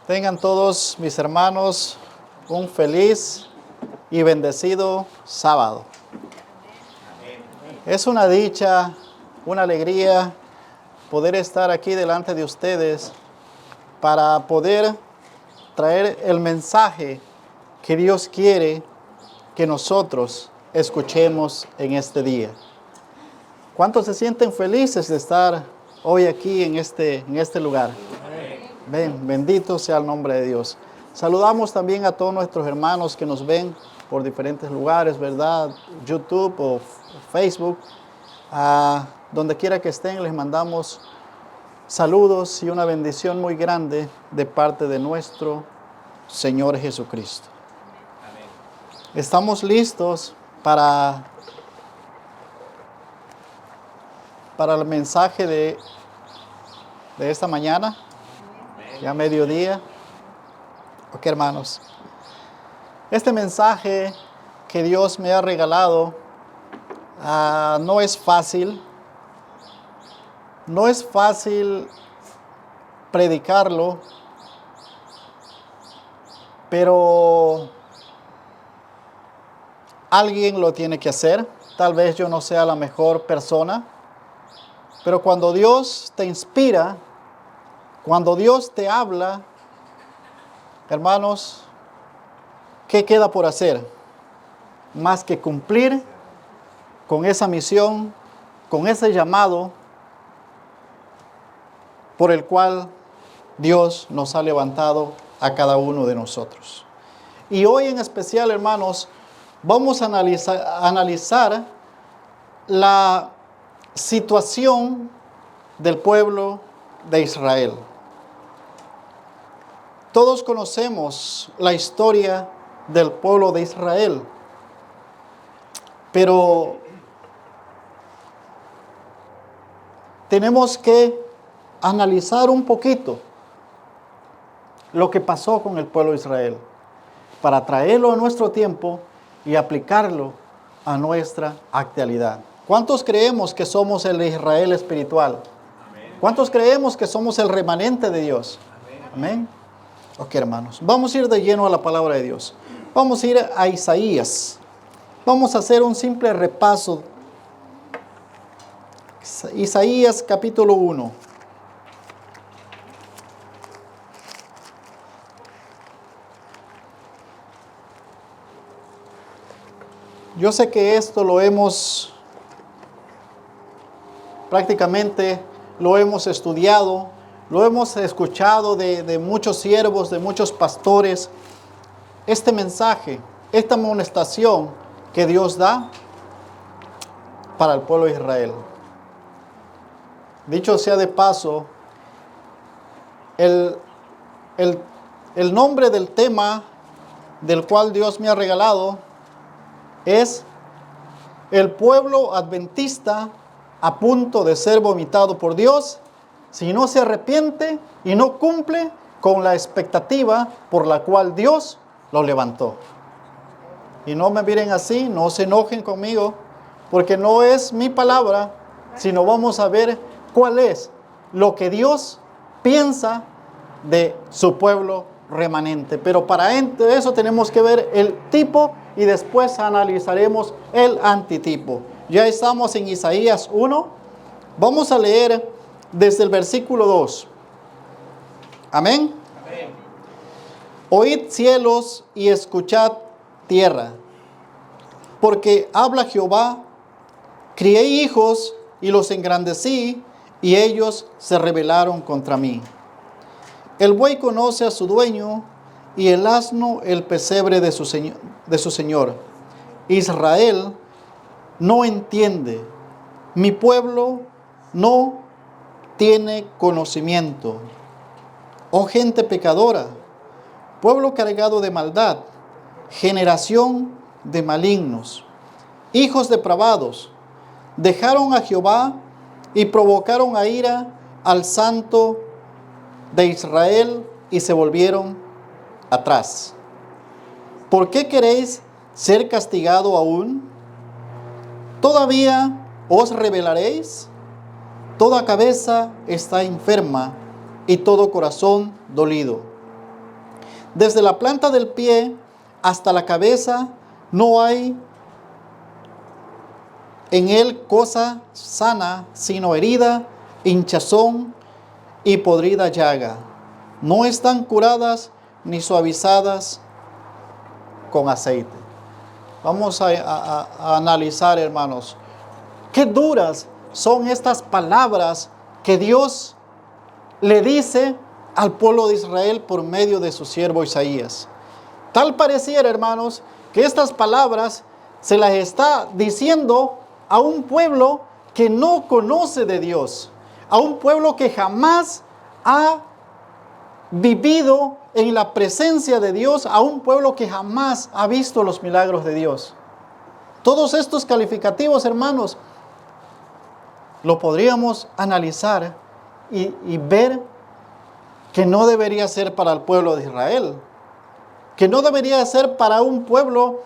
Tengan todos mis hermanos un feliz y bendecido sábado. Es una dicha, una alegría poder estar aquí delante de ustedes para poder traer el mensaje que Dios quiere que nosotros escuchemos en este día. ¿Cuántos se sienten felices de estar hoy aquí en este lugar? Ven, bendito sea el nombre de Dios. Saludamos también a todos nuestros hermanos que nos ven por diferentes lugares, ¿verdad? YouTube o Facebook. Donde quiera que estén, les mandamos saludos y una bendición muy grande de parte de nuestro Señor Jesucristo. Estamos listos para el mensaje de esta mañana, ya mediodía. Ok, hermanos. Este mensaje que Dios me ha regalado no es fácil. No es fácil predicarlo, pero alguien lo tiene que hacer. Tal vez yo no sea la mejor persona, pero cuando Dios te inspira, cuando Dios te habla, hermanos, ¿qué queda por hacer? Más que cumplir con esa misión, con ese llamado por el cual Dios nos ha levantado a cada uno de nosotros. Y hoy en especial, hermanos, vamos a analizar la situación del pueblo de Israel. Todos conocemos la historia del pueblo de Israel, pero tenemos que analizar un poquito lo que pasó con el pueblo de Israel para traerlo a nuestro tiempo y aplicarlo a nuestra actualidad. ¿Cuántos creemos que somos el Israel espiritual? ¿Cuántos creemos que somos el remanente de Dios? Amén. Ok, hermanos, vamos a ir de lleno a la palabra de Dios. Vamos a ir a Isaías. Vamos a hacer un simple repaso. Isaías capítulo 1. Yo sé que esto prácticamente lo hemos estudiado, lo hemos escuchado de muchos siervos, de muchos pastores. Este mensaje, esta amonestación que Dios da para el pueblo de Israel. Dicho sea de paso, el nombre del tema del cual Dios me ha regalado es el pueblo adventista a punto de ser vomitado por Dios si no se arrepiente y no cumple con la expectativa por la cual Dios lo levantó. Y no me miren así, no se enojen conmigo, porque no es mi palabra, sino vamos a ver cuál es lo que Dios piensa de su pueblo remanente. Pero para eso tenemos que ver el tipo y después analizaremos el antitipo. Ya estamos en Isaías 1. Vamos a leer desde el versículo 2. Amén. Amén. Oíd cielos y escuchad tierra, porque habla Jehová, crié hijos y los engrandecí, y ellos se rebelaron contra mí. El buey conoce a su dueño, y el asno el pesebre de su señor. Israel no entiende, mi pueblo no tiene conocimiento. Oh gente pecadora, pueblo cargado de maldad, generación de malignos, hijos depravados, dejaron a Jehová y provocaron a ira al Santo de Israel y se volvieron atrás. ¿Por qué queréis ser castigado aún? ¿Todavía os rebelaréis? Toda cabeza está enferma y todo corazón dolido. Desde la planta del pie hasta la cabeza no hay en él cosa sana, sino herida, hinchazón y podrida llaga. No están curadas ni suavizadas con aceite. Vamos a analizar, hermanos, qué duras son estas palabras que Dios le dice al pueblo de Israel por medio de su siervo Isaías. Tal pareciera, hermanos, que estas palabras se las está diciendo a un pueblo que no conoce de Dios, a un pueblo que jamás ha vivido en la presencia de Dios, a un pueblo que jamás ha visto los milagros de Dios. Todos estos calificativos, hermanos, lo podríamos analizar y ver que no debería ser para el pueblo de Israel, que no debería ser para un pueblo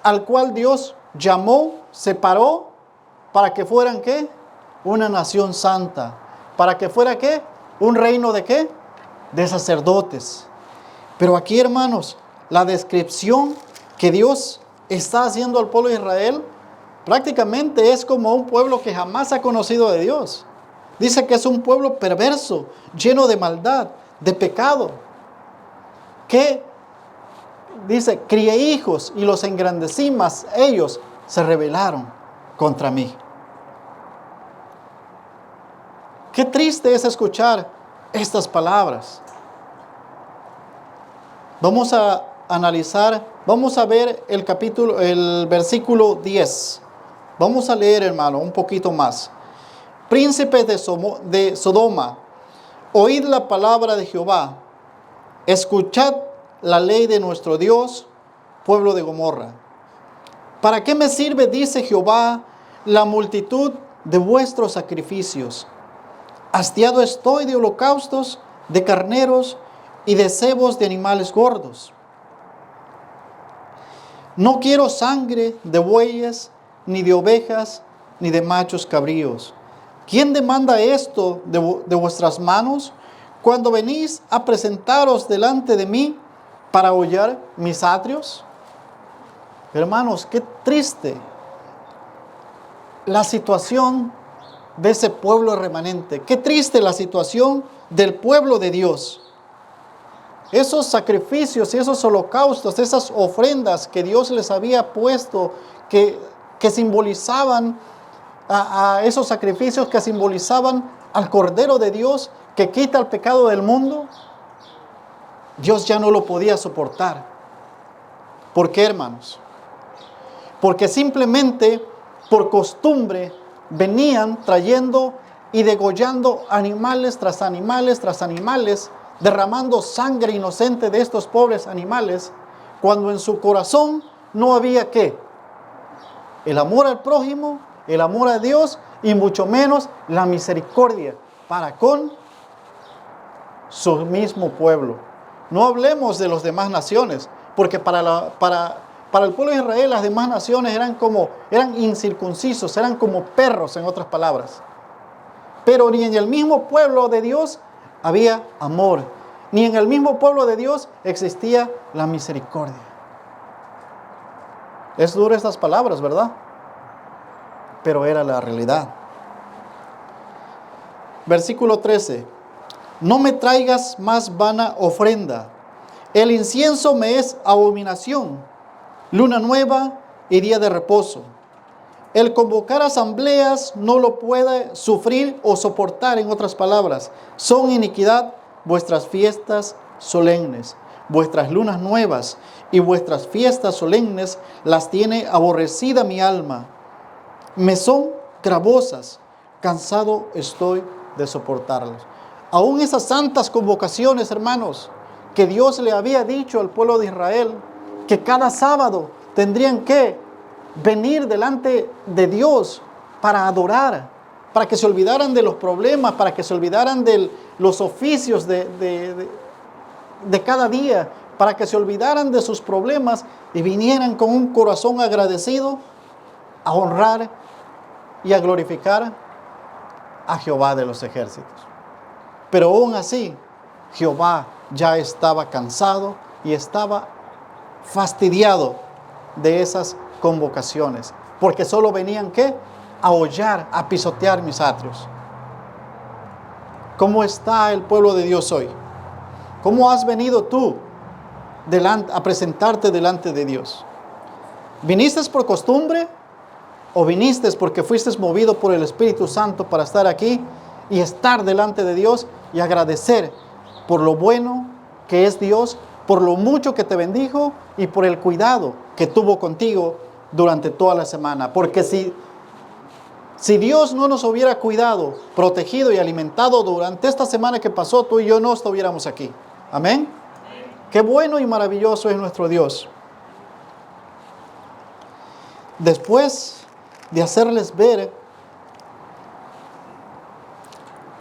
al cual Dios llamó, separó, para que fueran, ¿qué? Una nación santa. ¿Para que fuera, qué? Un reino de, ¿qué? De sacerdotes. Pero aquí, hermanos, la descripción que Dios está haciendo al pueblo de Israel prácticamente es como un pueblo que jamás ha conocido de Dios. Dice que es un pueblo perverso, lleno de maldad, de pecado, que dice, crié hijos y los engrandecí, mas ellos se rebelaron contra mí. Qué triste es escuchar estas palabras. Vamos a analizar, vamos a ver el versículo 10. Vamos a leer, hermano, un poquito más. Príncipes de Sodoma, oíd la palabra de Jehová, escuchad la ley de nuestro Dios, pueblo de Gomorra. ¿Para qué me sirve, dice Jehová, la multitud de vuestros sacrificios? Hastiado estoy de holocaustos, de carneros y de cebos de animales gordos. No quiero sangre de bueyes, ni de ovejas, ni de machos cabríos. ¿Quién demanda esto de vuestras manos cuando venís a presentaros delante de mí para hollar mis atrios? Hermanos, qué triste la situación de ese pueblo remanente. Qué triste la situación del pueblo de Dios. Esos sacrificios y esos holocaustos, esas ofrendas que Dios les había puesto, que simbolizaban a esos sacrificios que simbolizaban al Cordero de Dios que quita el pecado del mundo, Dios ya no lo podía soportar. ¿Por qué, hermanos? Porque simplemente por costumbre venían trayendo y degollando animales tras animales tras animales, derramando sangre inocente de estos pobres animales, cuando en su corazón no había ¿qué? El amor al prójimo, el amor a Dios y mucho menos la misericordia para con su mismo pueblo. No hablemos de las demás naciones, porque para el pueblo de Israel las demás naciones eran incircuncisos, eran como perros, en otras palabras. Pero ni en el mismo pueblo de Dios había amor, ni en el mismo pueblo de Dios existía la misericordia. Es duro estas palabras, ¿verdad? Pero era la realidad. Versículo 13. No me traigas más vana ofrenda. El incienso me es abominación. Luna nueva y día de reposo. El convocar asambleas no lo puede sufrir o soportar, en otras palabras. Son iniquidad vuestras fiestas solemnes. Vuestras lunas nuevas y vuestras fiestas solemnes las tiene aborrecida mi alma. Me son gravosas, cansado estoy de soportarlas. Aún esas santas convocaciones, hermanos, que Dios le había dicho al pueblo de Israel, que cada sábado tendrían que venir delante de Dios para adorar, para que se olvidaran de los problemas, para que se olvidaran de los oficios de cada día, para que se olvidaran de sus problemas y vinieran con un corazón agradecido a honrar y a glorificar a Jehová de los ejércitos. Pero aún así, Jehová ya estaba cansado y estaba fastidiado de esas convocaciones, porque solo venían, ¿qué? A hollar, a pisotear mis atrios. ¿Cómo está el pueblo de Dios hoy? ¿Cómo has venido tú a presentarte delante de Dios? ¿Viniste por costumbre o viniste porque fuiste movido por el Espíritu Santo para estar aquí y estar delante de Dios y agradecer por lo bueno que es Dios, por lo mucho que te bendijo y por el cuidado que tuvo contigo durante toda la semana? Porque si Dios no nos hubiera cuidado, protegido y alimentado durante esta semana que pasó, tú y yo no estuviéramos aquí. Amén. Qué bueno y maravilloso es nuestro Dios. Después de hacerles ver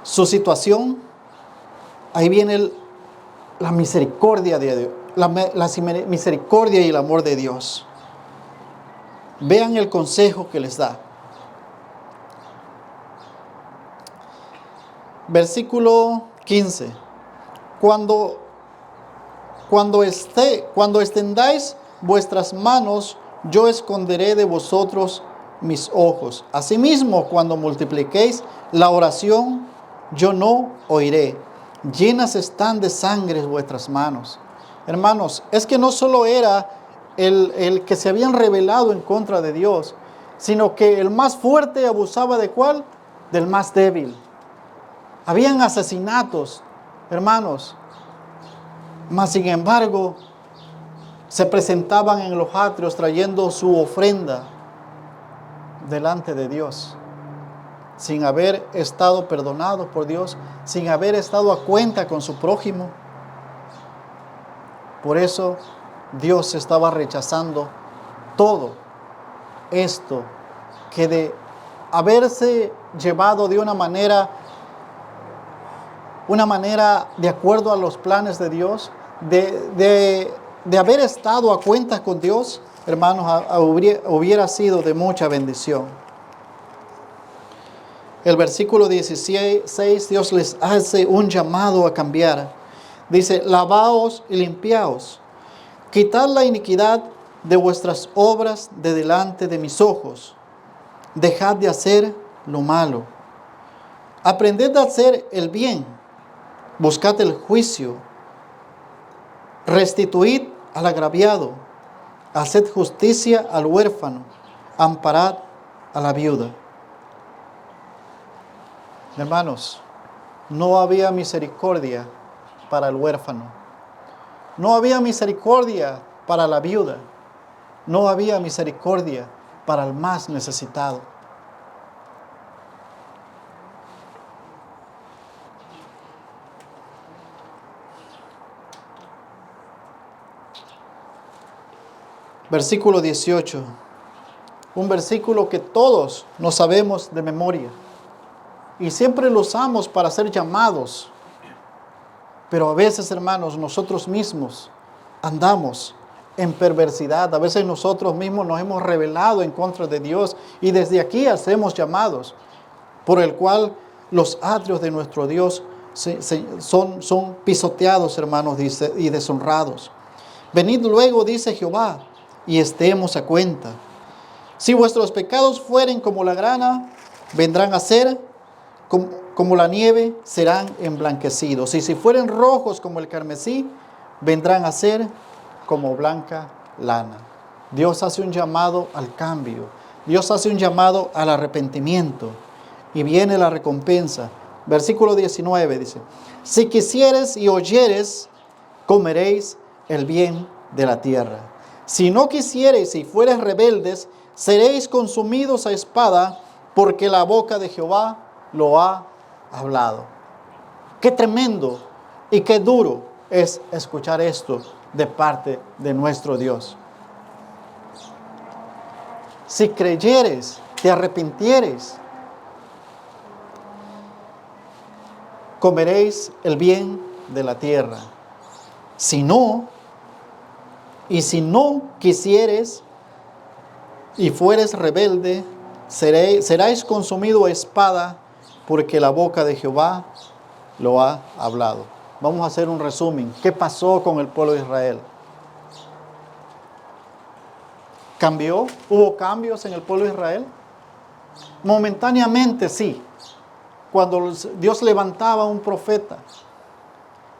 su situación, ahí viene la misericordia de Dios, la misericordia y el amor de Dios. Vean el consejo que les da. Versículo 15. Cuando extendáis vuestras manos, yo esconderé de vosotros mis ojos. Asimismo, cuando multipliquéis la oración, yo no oiré. Llenas están de sangre vuestras manos. Hermanos, es que no solo era el que se habían rebelado en contra de Dios, sino que el más fuerte abusaba ¿de cuál? Del más débil. Habían asesinatos, hermanos, mas sin embargo se presentaban en los atrios trayendo su ofrenda delante de Dios, sin haber estado perdonados por Dios, sin haber estado a cuenta con su prójimo. Por eso Dios estaba rechazando todo esto, que de haberse llevado de una manera de acuerdo a los planes de Dios, de haber estado a cuenta con Dios, hermanos, hubiera sido de mucha bendición. El versículo 16, Dios les hace un llamado a cambiar. Dice, lavaos y limpiaos, quitad la iniquidad de vuestras obras de delante de mis ojos, dejad de hacer lo malo, aprended a hacer el bien, buscad el juicio, restituid al agraviado, haced justicia al huérfano, amparad a la viuda. Hermanos, no había misericordia para el huérfano, no había misericordia para la viuda, no había misericordia para el más necesitado. Versículo 18, un versículo que todos nos sabemos de memoria y siempre lo usamos para ser llamados, pero a veces, hermanos, nosotros mismos andamos en perversidad, a veces nosotros mismos nos hemos rebelado en contra de Dios y desde aquí hacemos llamados por el cual los atrios de nuestro Dios son pisoteados, hermanos, dice, y deshonrados. Venid luego, dice Jehová, y estemos a cuenta. Si vuestros pecados fueren como la grana, vendrán a ser como la nieve, serán emblanquecidos. Y si fueren rojos como el carmesí, vendrán a ser como blanca lana. Dios hace un llamado al cambio. Dios hace un llamado al arrepentimiento. Y viene la recompensa. Versículo 19 dice, si quisieres y oyeres, comeréis el bien de la tierra. Si no quisiereis y fueres rebeldes, seréis consumidos a espada, porque la boca de Jehová lo ha hablado. Qué tremendo y qué duro es escuchar esto de parte de nuestro Dios. Si creyeres, te arrepintieres, comeréis el bien de la tierra. Si no quisieres y fueres rebelde, seráis consumido a espada, porque la boca de Jehová lo ha hablado. Vamos a hacer un resumen. ¿Qué pasó con el pueblo de Israel? ¿Cambió? ¿Hubo cambios en el pueblo de Israel? Momentáneamente sí. Cuando Dios levantaba un profeta,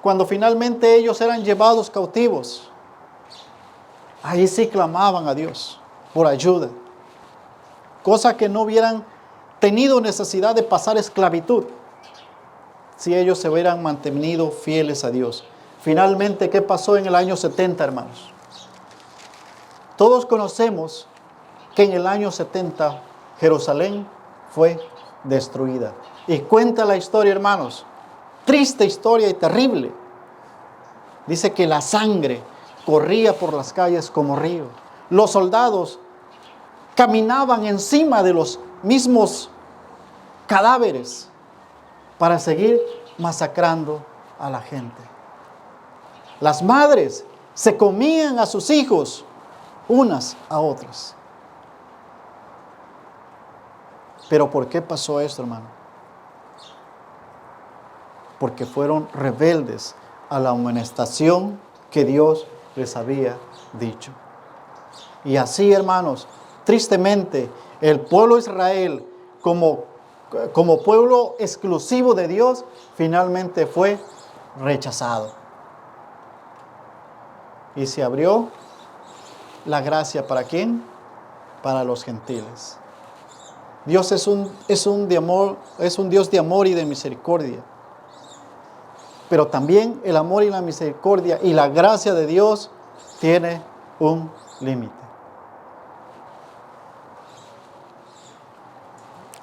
cuando finalmente ellos eran llevados cautivos, ahí sí clamaban a Dios por ayuda, cosa que no hubieran tenido necesidad de pasar esclavitud si ellos se hubieran mantenido fieles a Dios. Finalmente, ¿qué pasó en el año 70, hermanos? Todos conocemos que en el año 70 Jerusalén fue destruida. Y cuenta la historia, hermanos, triste historia y terrible. Dice que la sangre corría por las calles como río. Los soldados caminaban encima de los mismos cadáveres para seguir masacrando a la gente. Las madres se comían a sus hijos unas a otras. ¿Pero por qué pasó esto, hermano? Porque fueron rebeldes a la amonestación que Dios les había dicho. Y así, hermanos, tristemente, el pueblo de Israel, como pueblo exclusivo de Dios, finalmente fue rechazado. Y se abrió la gracia, ¿para quién? Para los gentiles. Dios es un Dios de amor y de misericordia. Pero también el amor y la misericordia y la gracia de Dios tiene un límite.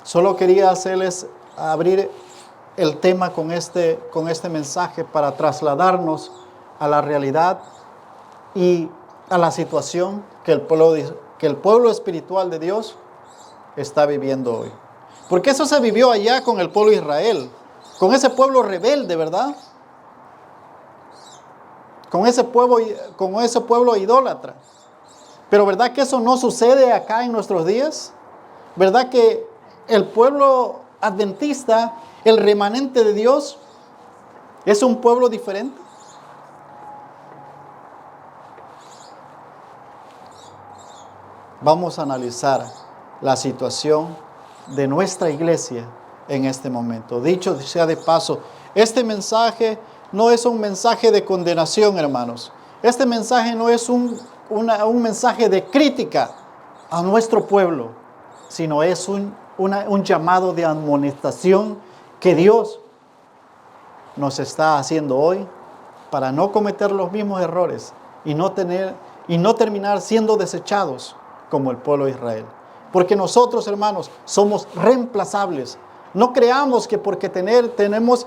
Solo quería hacerles abrir el tema con este mensaje para trasladarnos a la realidad y a la situación que el pueblo espiritual de Dios está viviendo hoy. Porque eso se vivió allá con el pueblo de Israel, con ese pueblo rebelde, ¿verdad? Con ese pueblo idólatra. Pero ¿verdad que eso no sucede acá en nuestros días? ¿Verdad que el pueblo adventista, el remanente de Dios, es un pueblo diferente? Vamos a analizar la situación de nuestra iglesia en este momento. Dicho sea de paso, este mensaje no es un mensaje de condenación, hermanos. Este mensaje no es un mensaje de crítica a nuestro pueblo, sino es un llamado de amonestación que Dios nos está haciendo hoy para no cometer los mismos errores y no terminar siendo desechados como el pueblo de Israel. Porque nosotros, hermanos, somos reemplazables. No creamos que porque tenemos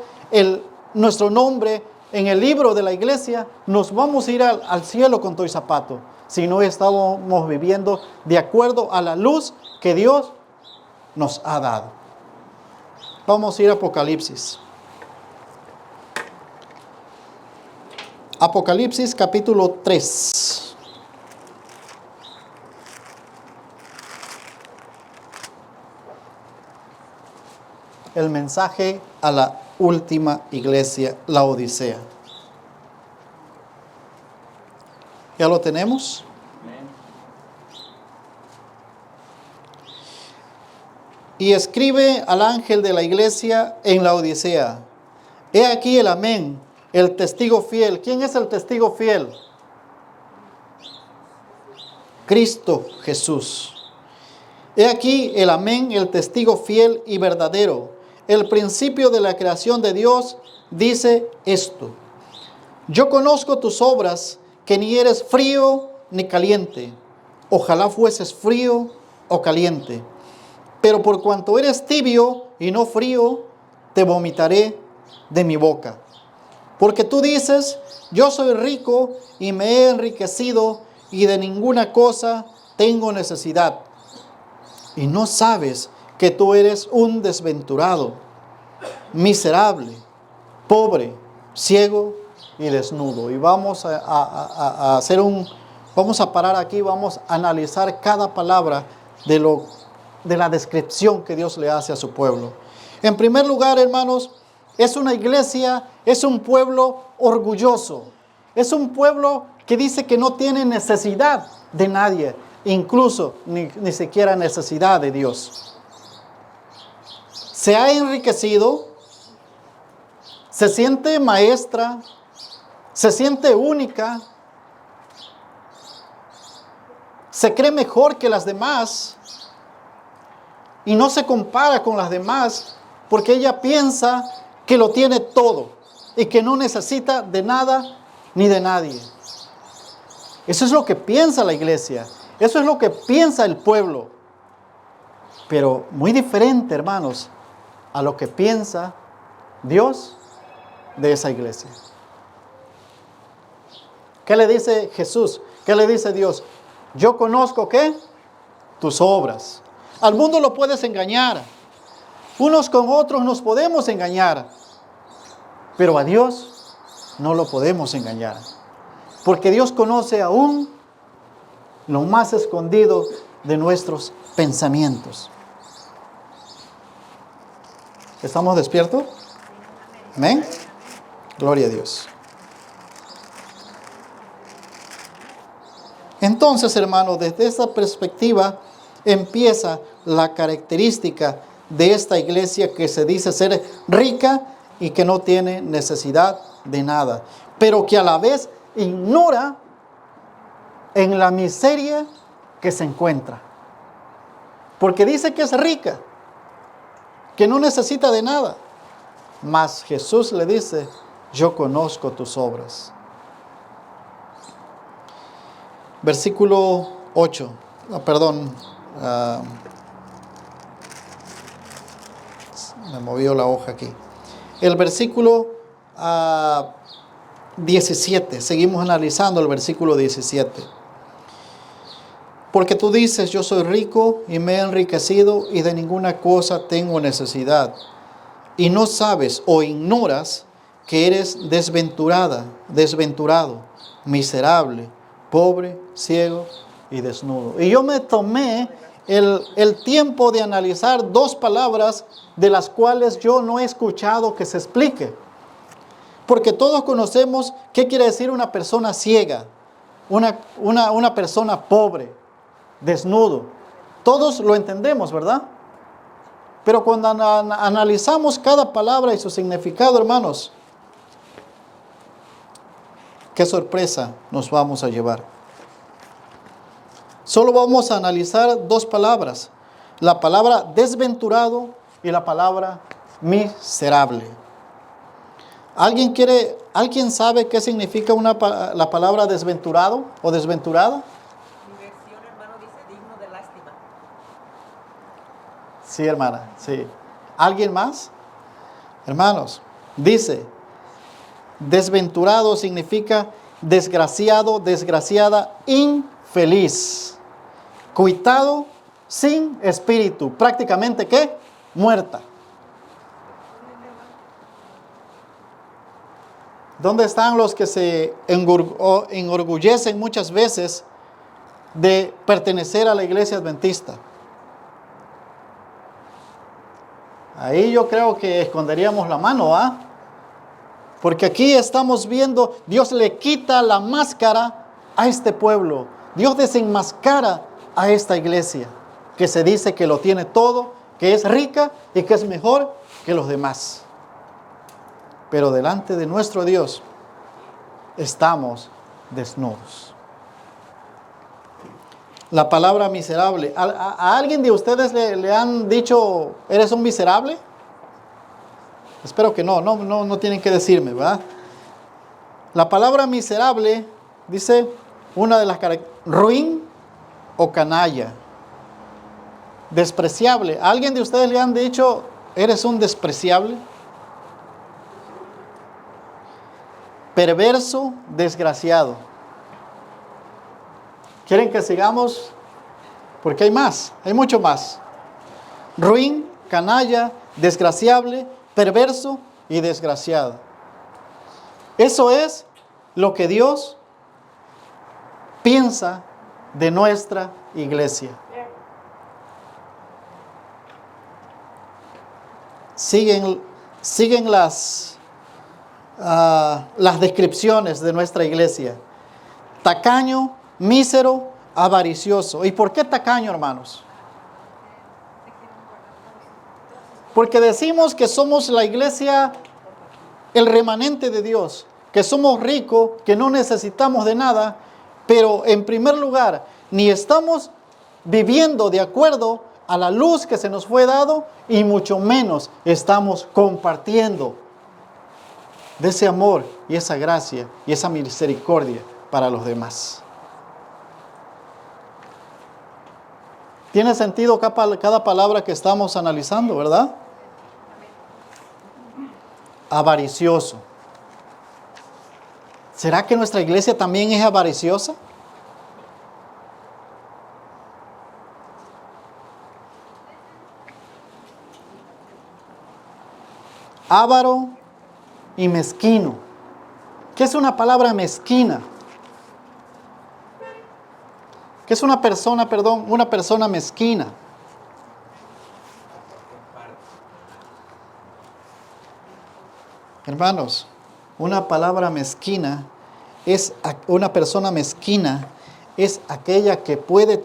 nuestro nombre en el libro de la iglesia, nos vamos a ir al cielo con todo y zapato, si no estamos viviendo de acuerdo a la luz que Dios nos ha dado. Vamos a ir a Apocalipsis. Apocalipsis capítulo 3. El mensaje a la última iglesia, la Odisea. ¿Ya lo tenemos? Y escribe al ángel de la iglesia en la Odisea: he aquí el amén, el testigo fiel. ¿Quién es el testigo fiel? Cristo Jesús. He aquí el amén, el testigo fiel y verdadero. El principio de la creación de Dios dice esto: yo conozco tus obras, que ni eres frío ni caliente. Ojalá fueses frío o caliente. Pero por cuanto eres tibio y no frío, te vomitaré de mi boca. Porque tú dices: yo soy rico y me he enriquecido y de ninguna cosa tengo necesidad. Y no sabes que tú eres un desventurado, miserable, pobre, ciego y desnudo. Y vamos vamos a parar aquí, vamos a analizar cada palabra de la descripción que Dios le hace a su pueblo. En primer lugar, hermanos, es una iglesia, es un pueblo orgulloso. Es un pueblo que dice que no tiene necesidad de nadie. incluso ni siquiera necesidad de Dios. Se ha enriquecido, se siente maestra, se siente única, se cree mejor que las demás y no se compara con las demás porque ella piensa que lo tiene todo y que no necesita de nada ni de nadie. Eso es lo que piensa la iglesia, eso es lo que piensa el pueblo, pero muy diferente, hermanos, a lo que piensa Dios de esa iglesia. ¿Qué le dice Jesús? ¿Qué le dice Dios? Yo conozco, ¿qué? Tus obras. Al mundo lo puedes engañar. Unos con otros nos podemos engañar. Pero a Dios no lo podemos engañar. Porque Dios conoce aún lo más escondido de nuestros pensamientos. ¿Estamos despiertos? Amén. Gloria a Dios. Entonces, hermanos, desde esta perspectiva empieza la característica de esta iglesia que se dice ser rica y que no tiene necesidad de nada, pero que a la vez ignora en la miseria que se encuentra. Porque dice que es rica, que no necesita de nada. Mas Jesús le dice, yo conozco tus obras. Versículo 8, me movió la hoja aquí. El versículo 17, seguimos analizando el versículo 17. Porque tú dices, yo soy rico y me he enriquecido y de ninguna cosa tengo necesidad. Y no sabes o ignoras que eres desventurado, miserable, pobre, ciego y desnudo. Y yo me tomé el tiempo de analizar dos palabras de las cuales yo no he escuchado que se explique. Porque todos conocemos qué quiere decir una persona ciega, una persona pobre, desnudo. Todos lo entendemos, ¿verdad? Pero cuando analizamos cada palabra y su significado, hermanos, qué sorpresa nos vamos a llevar. Solo vamos a analizar dos palabras. La palabra desventurado y la palabra miserable. ¿Alguien sabe qué significa la palabra desventurado o desventurada? Mi versión, hermano, dice digno de lástima. Sí, hermana, sí. ¿Alguien más? Hermanos, dice, desventurado significa desgraciado, desgraciada, infeliz, cuitado, sin espíritu, prácticamente ¿qué? Muerta. ¿Dónde están los que se enorgullecen muchas veces de pertenecer a la iglesia adventista? Ahí yo creo que esconderíamos la mano, ¿ah? Porque aquí estamos viendo, Dios le quita la máscara a este pueblo. Dios desenmascara a esta iglesia, que se dice que lo tiene todo, que es rica y que es mejor que los demás. Pero delante de nuestro Dios estamos desnudos. La palabra miserable. ¿A alguien de ustedes le han dicho, eres un miserable? Espero que no tienen que decirme, ¿verdad? La palabra miserable dice una de las características, ruin o canalla, despreciable. ¿A alguien de ustedes le han dicho, eres un despreciable? Perverso, desgraciado. ¿Quieren que sigamos? Porque hay más, hay mucho más. Ruin, canalla, desgraciable, perverso y desgraciado. Eso es lo que Dios piensa de nuestra iglesia. Siguen las descripciones de nuestra iglesia. Tacaño, mísero, avaricioso. ¿Y por qué tacaño, hermanos? Porque decimos que somos la iglesia, el remanente de Dios, que somos ricos, que no necesitamos de nada, pero en primer lugar, ni estamos viviendo de acuerdo a la luz que se nos fue dado, y mucho menos estamos compartiendo de ese amor y esa gracia y esa misericordia para los demás. Tiene sentido cada palabra que estamos analizando, ¿verdad? Avaricioso. ¿Será que nuestra iglesia también es avariciosa? Avaro y mezquino. ¿Qué es una palabra mezquina? ¿Qué es una persona mezquina? Hermanos, una palabra mezquina una persona mezquina es aquella que puede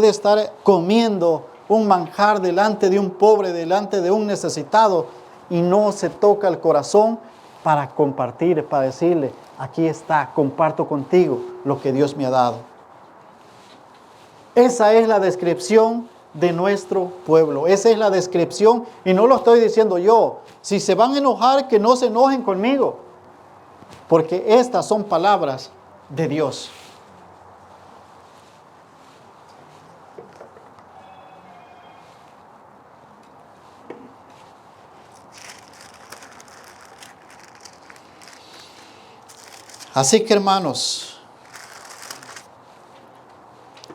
estar comiendo un manjar delante de un pobre, delante de un necesitado, y no se toca el corazón para compartir, para decirle, aquí está, comparto contigo lo que Dios me ha dado. Esa es la descripción de nuestro pueblo. Esa es la descripción, y no lo estoy diciendo yo. Si se van a enojar, que no se enojen conmigo, porque estas son palabras de Dios. Así que, hermanos,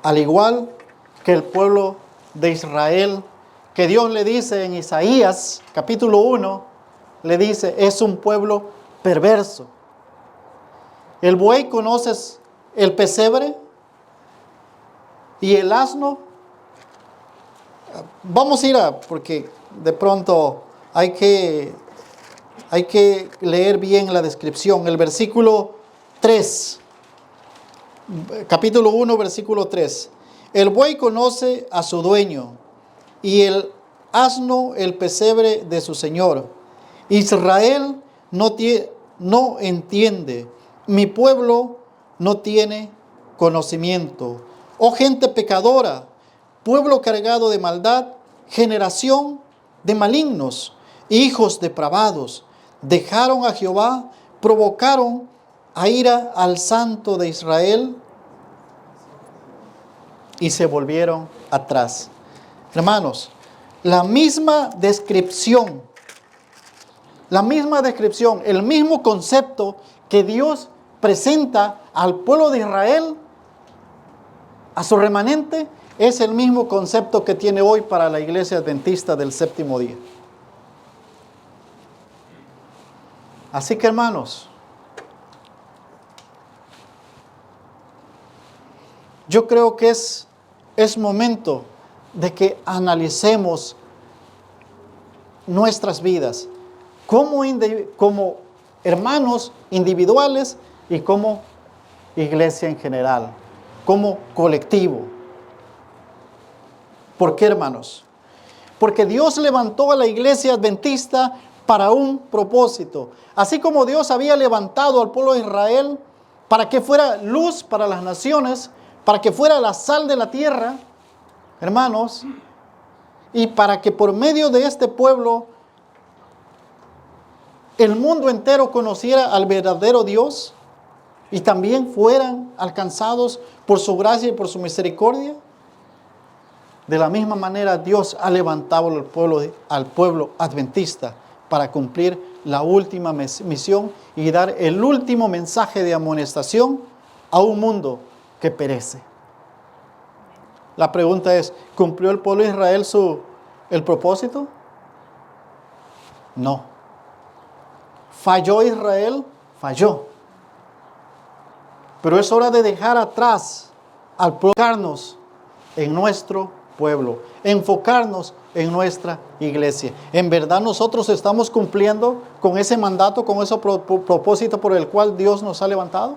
al igual que el pueblo de Israel, que Dios le dice en Isaías capítulo 1, le dice, es un pueblo perverso. El buey, ¿conoces el pesebre? Y el asno. Vamos a ir porque de pronto hay que leer bien la descripción. El versículo 3, capítulo 1, versículo 3. El buey conoce a su dueño, y el asno el pesebre de su señor. Israel no entiende, mi pueblo no tiene conocimiento. Oh gente pecadora, pueblo cargado de maldad, generación de malignos, hijos depravados, dejaron a Jehová, provocaron a ira al Santo de Israel y se volvieron atrás. Hermanos, la misma descripción, el mismo concepto que Dios presenta al pueblo de Israel, a su remanente, es el mismo concepto que tiene hoy para la iglesia adventista del séptimo día. Así que, hermanos, yo creo que es momento de que analicemos nuestras vidas como hermanos individuales y como iglesia en general, como colectivo. ¿Por qué, hermanos? Porque Dios levantó a la iglesia adventista para un propósito. Así como Dios había levantado al pueblo de Israel para que fuera luz para las naciones, para que fuera la sal de la tierra, hermanos, y para que por medio de este pueblo el mundo entero conociera al verdadero Dios y también fueran alcanzados por su gracia y por su misericordia. De la misma manera, Dios ha levantado al pueblo adventista para cumplir la última misión y dar el último mensaje de amonestación a un mundo que perece. La pregunta es, ¿cumplió el pueblo de Israel el propósito? No. ¿Falló Israel? Falló. Pero es hora de dejar atrás al enfocarnos en nuestro pueblo, enfocarnos en nuestra iglesia. ¿En verdad nosotros estamos cumpliendo con ese mandato, con ese propósito por el cual Dios nos ha levantado?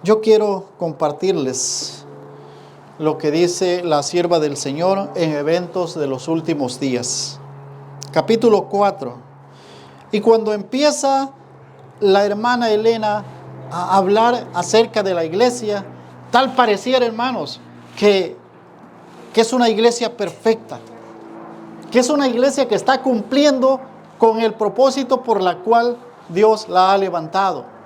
yo quiero compartirles lo que dice la sierva del Señor en Eventos de los Últimos Días. Capítulo 4. Y cuando empieza la hermana Elena a hablar acerca de la iglesia, tal pareciera, hermanos, que es una iglesia perfecta, que es una iglesia que está cumpliendo con el propósito por la cual Dios la ha levantado.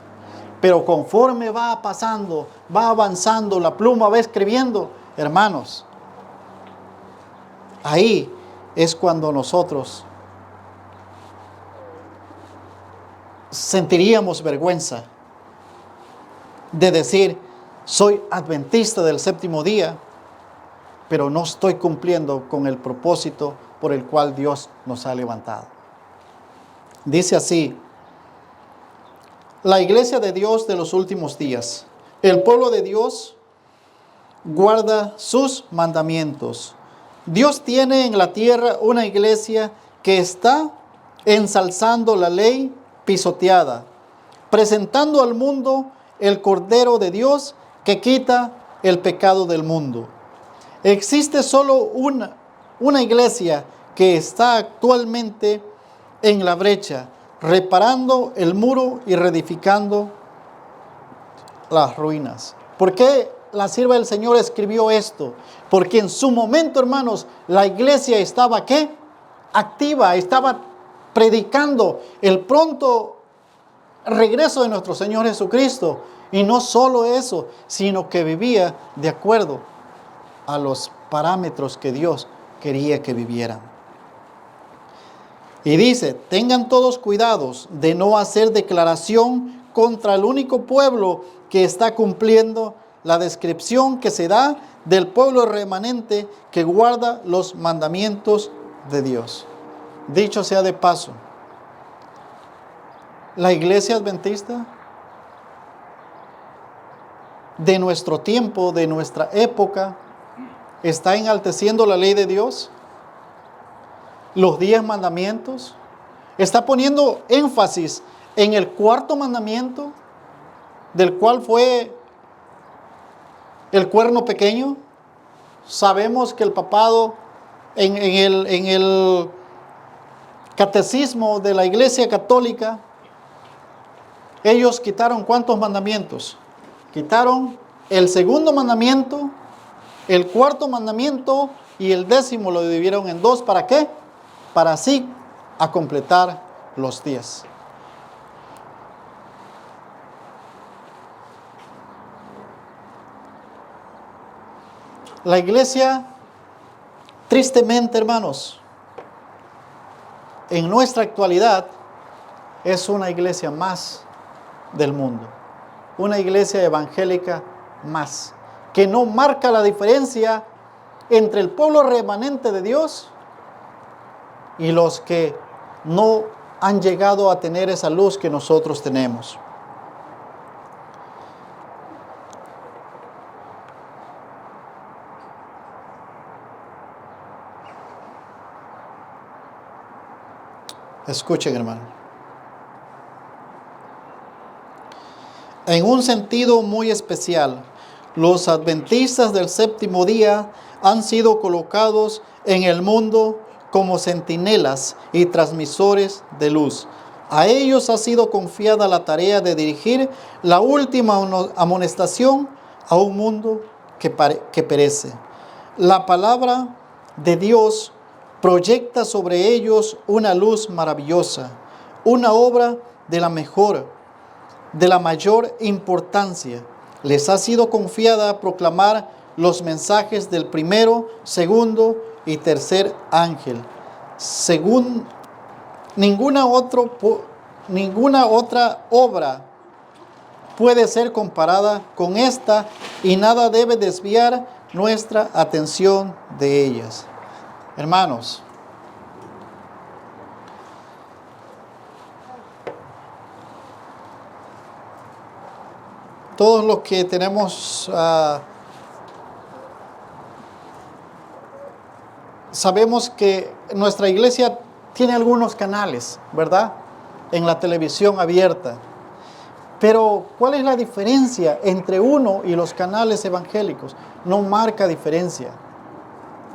Pero conforme va pasando, va avanzando, la pluma va escribiendo, hermanos, ahí es cuando nosotros sentiríamos vergüenza de decir, soy adventista del séptimo día, pero no estoy cumpliendo con el propósito por el cual Dios nos ha levantado. Dice así, la iglesia de Dios de los últimos días. El pueblo de Dios guarda sus mandamientos. Dios tiene en la tierra una iglesia que está ensalzando la ley pisoteada, presentando al mundo el Cordero de Dios que quita el pecado del mundo. Existe solo una iglesia que está actualmente en la brecha, reparando el muro y reedificando las ruinas. ¿Por qué la sierva del Señor escribió esto? Porque en su momento, hermanos, la iglesia estaba ¿qué? Activa, estaba predicando el pronto regreso de nuestro Señor Jesucristo. Y no solo eso, sino que vivía de acuerdo a los parámetros que Dios quería que vivieran. Y dice, tengan todos cuidados de no hacer declaración contra el único pueblo que está cumpliendo la descripción que se da del pueblo remanente que guarda los mandamientos de Dios. Dicho sea de paso, la iglesia adventista de nuestro tiempo, de nuestra época, está enalteciendo la ley de Dios, los 10 mandamientos, está poniendo énfasis en el cuarto mandamiento, del cual fue el cuerno pequeño. Sabemos que el papado en el catecismo de la Iglesia Católica, ellos quitaron ¿cuántos mandamientos? Quitaron el segundo mandamiento, el cuarto mandamiento y el 10º lo dividieron en 2. ¿Para qué? Para así a completar los 10. La iglesia, tristemente, hermanos, en nuestra actualidad es una iglesia más del mundo. Una iglesia evangélica más, que no marca la diferencia entre el pueblo remanente de Dios y los que no han llegado a tener esa luz que nosotros tenemos. Escuchen, hermano. En un sentido muy especial, los adventistas del séptimo día han sido colocados en el mundo como centinelas y transmisores de luz. A ellos ha sido confiada la tarea de dirigir la última amonestación a un mundo que perece. La palabra de Dios proyecta sobre ellos una luz maravillosa, una obra de la mayor importancia. Les ha sido confiada proclamar los mensajes del primero, segundo y tercer ángel. Según ninguna otra obra puede ser comparada con esta, y nada debe desviar nuestra atención de ellas. Hermanos, todos los que tenemos, sabemos que nuestra iglesia tiene algunos canales, ¿verdad? En la televisión abierta. Pero, ¿cuál es la diferencia entre uno y los canales evangélicos? No marca diferencia.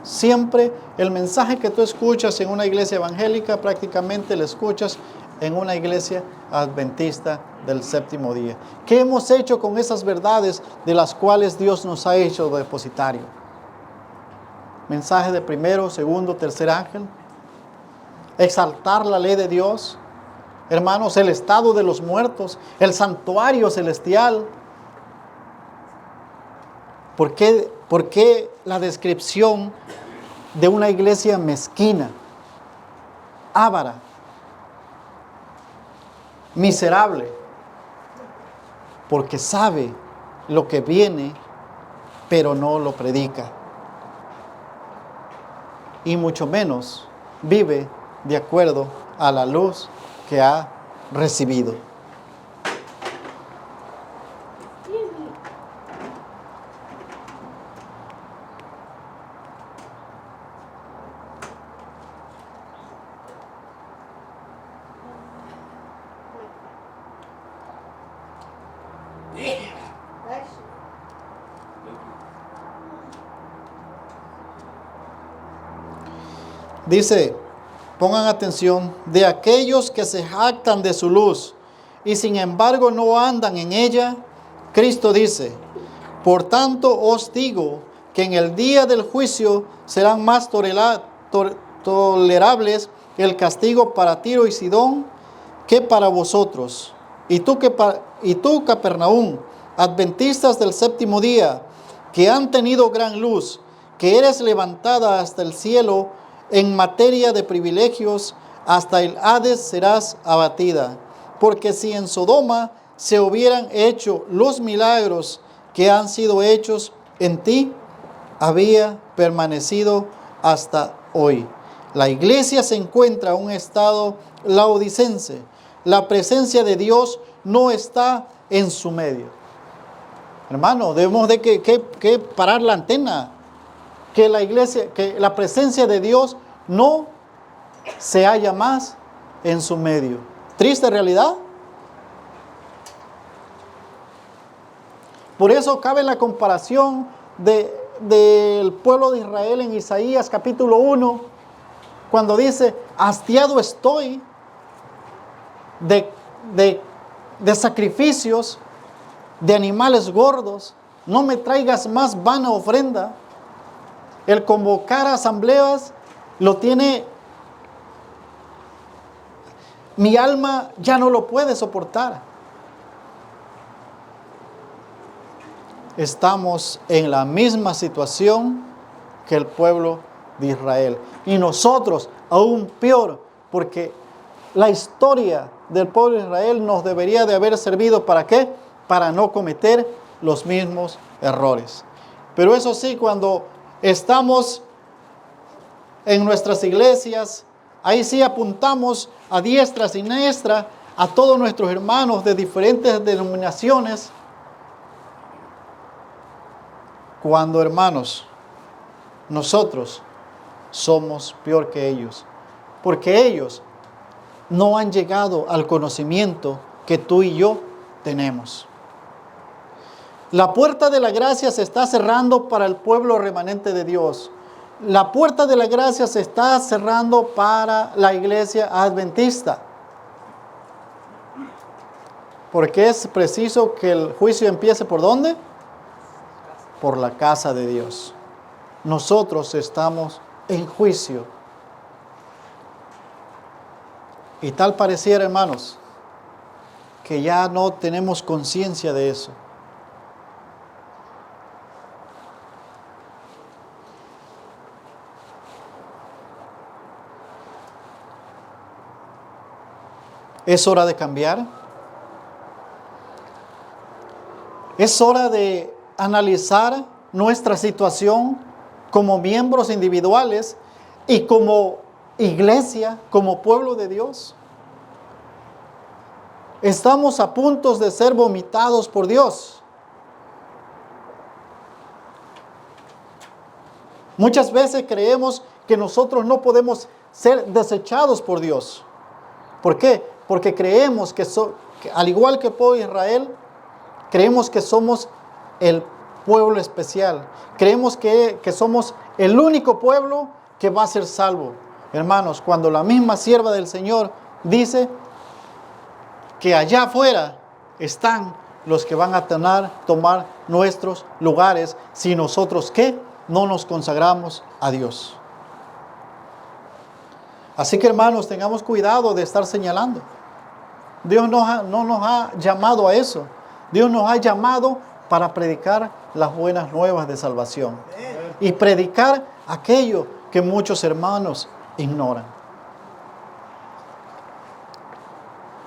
Siempre el mensaje que tú escuchas en una iglesia evangélica, prácticamente lo escuchas en una iglesia adventista del séptimo día. ¿Qué hemos hecho con esas verdades de las cuales Dios nos ha hecho depositario? Mensaje de primero, segundo, tercer ángel. Exaltar la ley de Dios. Hermanos, el estado de los muertos, el santuario celestial. ¿Por qué la descripción de una iglesia mezquina, avara, miserable? Porque sabe lo que viene, pero no lo predica. Y mucho menos vive de acuerdo a la luz que ha recibido. Dice, pongan atención, de aquellos que se jactan de su luz y sin embargo no andan en ella, Cristo dice, por tanto os digo que en el día del juicio serán más tolerables el castigo para Tiro y Sidón que para vosotros. Y tú, Capernaum, adventistas del séptimo día, que han tenido gran luz, que eres levantada hasta el cielo, en materia de privilegios, hasta el Hades serás abatida. Porque si en Sodoma se hubieran hecho los milagros que han sido hechos en ti, había permanecido hasta hoy. La iglesia se encuentra en un estado laodicense. La presencia de Dios no está en su medio. Hermano, debemos de que parar la antena. Que la iglesia, que la presencia de Dios no se halla más en su medio. Triste realidad. Por eso cabe la comparación del pueblo de Israel en Isaías capítulo 1, cuando dice, hastiado estoy de sacrificios, de animales gordos, no me traigas más vana ofrenda. El convocar asambleas lo tiene, mi alma ya no lo puede soportar. Estamos en la misma situación que el pueblo de Israel. Y nosotros aún peor, porque la historia del pueblo de Israel nos debería de haber servido ¿para qué? Para no cometer los mismos errores. Pero eso sí, cuando estamos en nuestras iglesias, ahí sí apuntamos a diestra y siniestra a todos nuestros hermanos de diferentes denominaciones. Cuando, hermanos, nosotros somos peor que ellos, porque ellos no han llegado al conocimiento que tú y yo tenemos. La puerta de la gracia se está cerrando para el pueblo remanente de Dios. La puerta de la gracia se está cerrando para la iglesia adventista. Porque es preciso que el juicio empiece ¿por dónde? Por la casa de Dios. Nosotros estamos en juicio. Y tal pareciera, hermanos, que ya no tenemos conciencia de eso. ¿Es hora de cambiar? ¿Es hora de analizar nuestra situación como miembros individuales y como iglesia, como pueblo de Dios? Estamos a punto de ser vomitados por Dios. Muchas veces creemos que nosotros no podemos ser desechados por Dios. ¿Por qué? Porque creemos que, al igual que el pueblo de Israel, creemos que somos el pueblo especial. Creemos que somos el único pueblo que va a ser salvo. Hermanos, cuando la misma sierva del Señor dice que allá afuera están los que van a tomar nuestros lugares si nosotros, ¿qué? No nos consagramos a Dios. Así que, hermanos, tengamos cuidado de estar señalando. Dios no nos ha llamado a eso. Dios nos ha llamado para predicar las buenas nuevas de salvación. Y predicar aquello que muchos hermanos ignoran.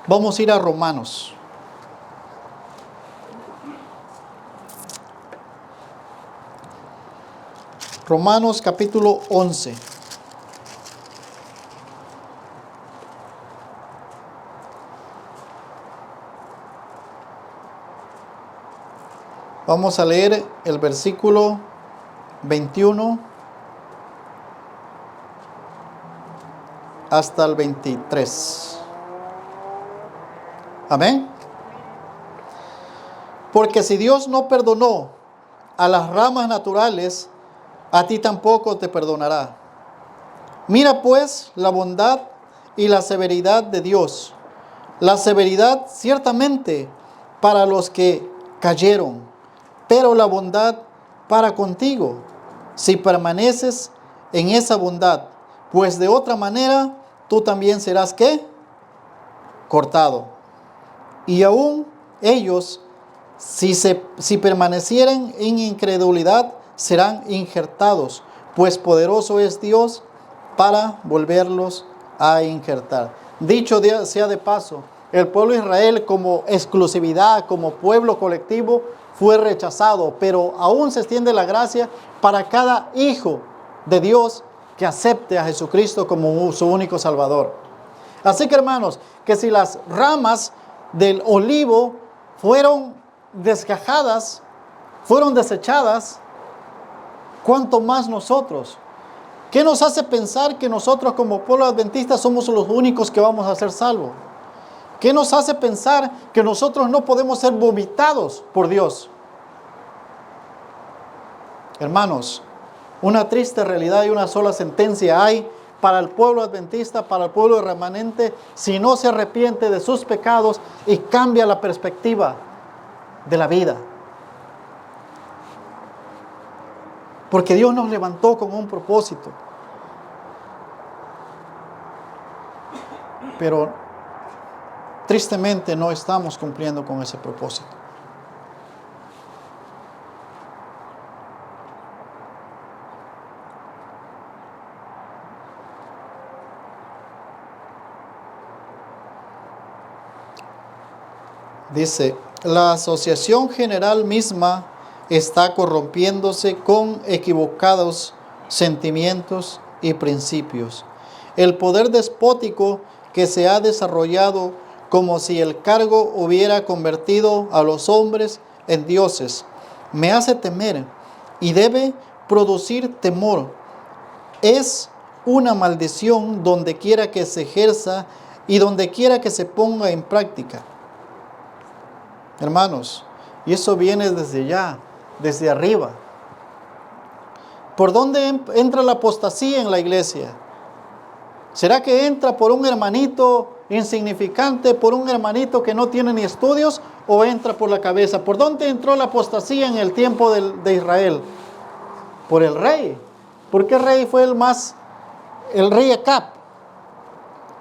Vamos a ir a Romanos. Romanos capítulo 11. Vamos a leer el versículo 21 hasta el 23. Amén. Porque si Dios no perdonó a las ramas naturales, a ti tampoco te perdonará. Mira pues la bondad y la severidad de Dios. La severidad ciertamente para los que cayeron, pero la bondad para contigo, si permaneces en esa bondad, pues de otra manera tú también serás ¿qué? Cortado. Y aún ellos, si permanecieran en incredulidad, serán injertados, pues poderoso es Dios para volverlos a injertar. Dicho sea de paso, el pueblo de Israel como exclusividad, como pueblo colectivo, fue rechazado, pero aún se extiende la gracia para cada hijo de Dios que acepte a Jesucristo como su único Salvador. Así que, hermanos, que si las ramas del olivo fueron desgajadas, fueron desechadas, ¿cuánto más nosotros? ¿Qué nos hace pensar que nosotros como pueblo adventista somos los únicos que vamos a ser salvos? ¿Qué nos hace pensar que nosotros no podemos ser vomitados por Dios? Hermanos, una triste realidad y una sola sentencia hay para el pueblo adventista, para el pueblo remanente, si no se arrepiente de sus pecados y cambia la perspectiva de la vida. Porque Dios nos levantó con un propósito. Pero tristemente no estamos cumpliendo con ese propósito. Dice, la asociación general misma está corrompiéndose con equivocados sentimientos y principios. El poder despótico que se ha desarrollado como si el cargo hubiera convertido a los hombres en dioses, me hace temer y debe producir temor. Es una maldición donde quiera que se ejerza y donde quiera que se ponga en práctica. Hermanos, y eso viene desde allá, desde arriba. ¿Por dónde entra la apostasía en la iglesia? ¿Será que entra por un hermanito insignificante, por un hermanito que no tiene ni estudios, o entra por la cabeza? ¿Por dónde entró la apostasía en el tiempo de Israel? Por el rey. ¿Por qué rey fue el rey Acab?